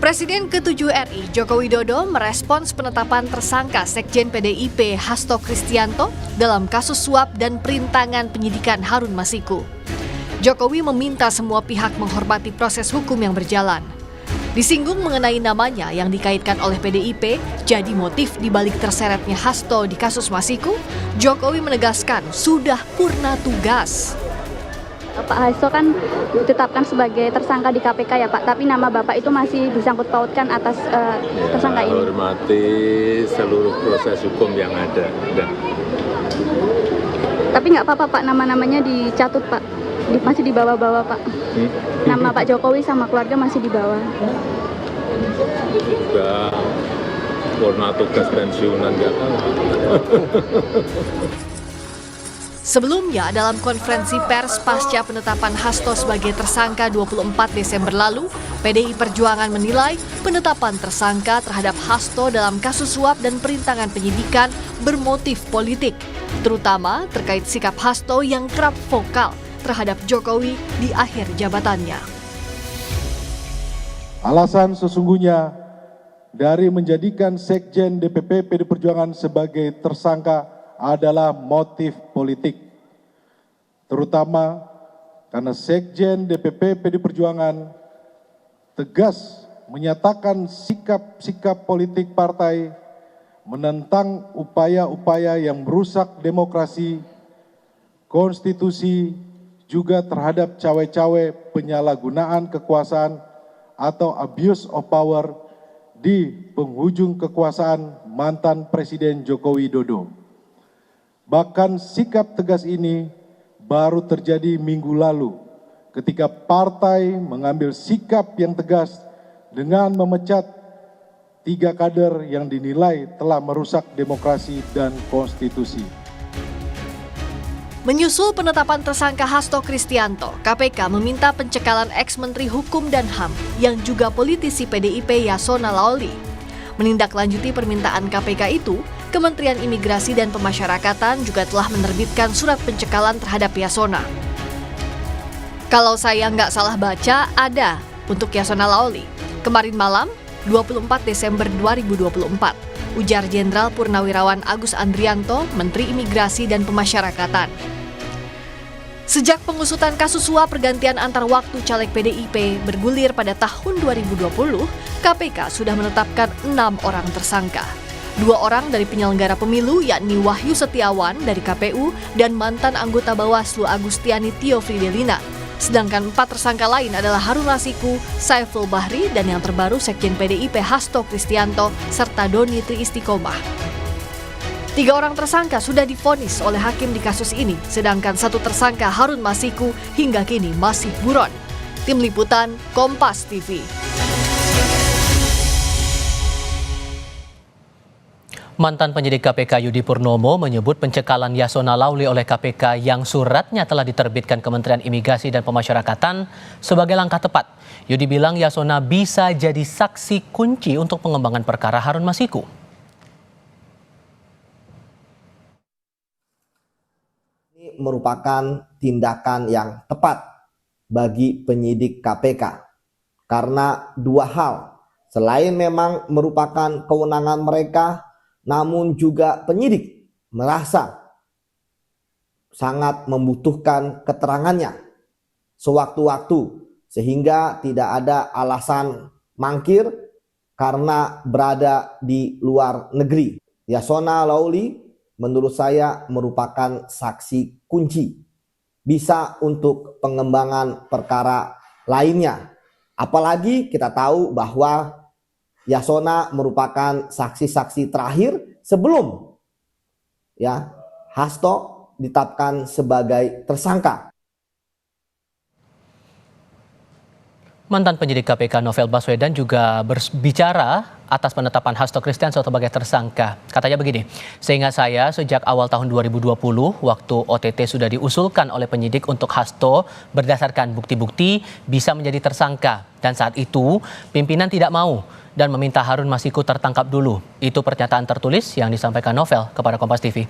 Presiden ke-7 RI Joko Widodo merespons penetapan tersangka Sekjen PDIP Hasto Kristianto dalam kasus suap dan perintangan penyidikan Harun Masiku. Jokowi meminta semua pihak menghormati proses hukum yang berjalan. Disinggung mengenai namanya yang dikaitkan oleh PDIP jadi motif dibalik terseretnya Hasto di kasus Masiku, Jokowi menegaskan sudah purna tugas. Pak Hasto kan ditetapkan sebagai tersangka di KPK ya Pak, tapi nama Bapak itu masih disangkut pautkan atas tersangka ini. Hormati seluruh proses hukum yang ada. Tapi nggak apa-apa Pak, nama-namanya dicatut Pak, masih dibawa-bawa Pak. Nama Pak Jokowi sama keluarga masih dibawa. Udah purna tugas pensiunan nggak tahu. Sebelumnya, dalam konferensi pers pasca penetapan Hasto sebagai tersangka 24 Desember lalu, PDI Perjuangan menilai penetapan tersangka terhadap Hasto dalam kasus suap dan perintangan penyidikan bermotif politik, terutama terkait sikap Hasto yang kerap vokal terhadap Jokowi di akhir jabatannya. Alasan sesungguhnya dari menjadikan Sekjen DPP PD Perjuangan sebagai tersangka adalah motif politik, terutama karena Sekjen DPP PD Perjuangan tegas menyatakan sikap-sikap politik partai menentang upaya-upaya yang merusak demokrasi, konstitusi, juga terhadap cawe-cawe penyalahgunaan kekuasaan atau abuse of power di penghujung kekuasaan mantan Presiden Joko Widodo. Bahkan sikap tegas ini baru terjadi minggu lalu ketika partai mengambil sikap yang tegas dengan memecat 3 kader yang dinilai telah merusak demokrasi dan konstitusi. Menyusul penetapan tersangka Hasto Kristianto, KPK meminta pencekalan ex-Menteri Hukum dan HAM yang juga politisi PDIP Yasona Laoly. Menindaklanjuti permintaan KPK itu, Kementerian Imigrasi dan Pemasyarakatan juga telah menerbitkan surat pencekalan terhadap Yasona. Kalau saya nggak salah baca, ada untuk Yasona Laoly. Kemarin malam, 24 Desember 2024, ujar Jenderal Purnawirawan Agus Andrianto, Menteri Imigrasi dan Pemasyarakatan. Sejak pengusutan kasus suap pergantian antar waktu caleg PDIP bergulir pada tahun 2020, KPK sudah menetapkan 6 orang tersangka. 2 orang dari penyelenggara pemilu yakni Wahyu Setiawan dari KPU dan mantan anggota Bawaslu Agustiani Tio Fridelina. Sedangkan 4 tersangka lain adalah Harun Masiku, Saiful Bahri, dan yang terbaru Sekjen PDIP Hasto Kristianto serta Doni Triistiqomah. 3 orang tersangka sudah divonis oleh hakim di kasus ini, sedangkan 1 tersangka Harun Masiku hingga kini masih buron. Tim Liputan, Kompas TV. Mantan penyidik KPK Yudi Purnomo menyebut pencekalan Yasona Laoly oleh KPK yang suratnya telah diterbitkan Kementerian Imigrasi dan Pemasyarakatan sebagai langkah tepat. Yudi bilang Yasona bisa jadi saksi kunci untuk pengembangan perkara Harun Masiku. Ini merupakan tindakan yang tepat bagi penyidik KPK karena 2 hal. Selain memang merupakan kewenangan mereka, namun juga penyidik merasa sangat membutuhkan keterangannya sewaktu-waktu sehingga tidak ada alasan mangkir karena berada di luar negeri. Yasona Laoly menurut saya merupakan saksi kunci bisa untuk pengembangan perkara lainnya. Apalagi kita tahu bahwa Yasona merupakan saksi-saksi terakhir sebelum Hasto ditetapkan sebagai tersangka. Mantan penyidik KPK Novel Baswedan juga berbicara atas penetapan Hasto Kristianto sebagai tersangka. Katanya begini, seingat saya sejak awal tahun 2020 waktu OTT sudah diusulkan oleh penyidik untuk Hasto berdasarkan bukti-bukti bisa menjadi tersangka. Dan saat itu pimpinan tidak mau dan meminta Harun Masiku tertangkap dulu. Itu pernyataan tertulis yang disampaikan Novel kepada Kompas TV.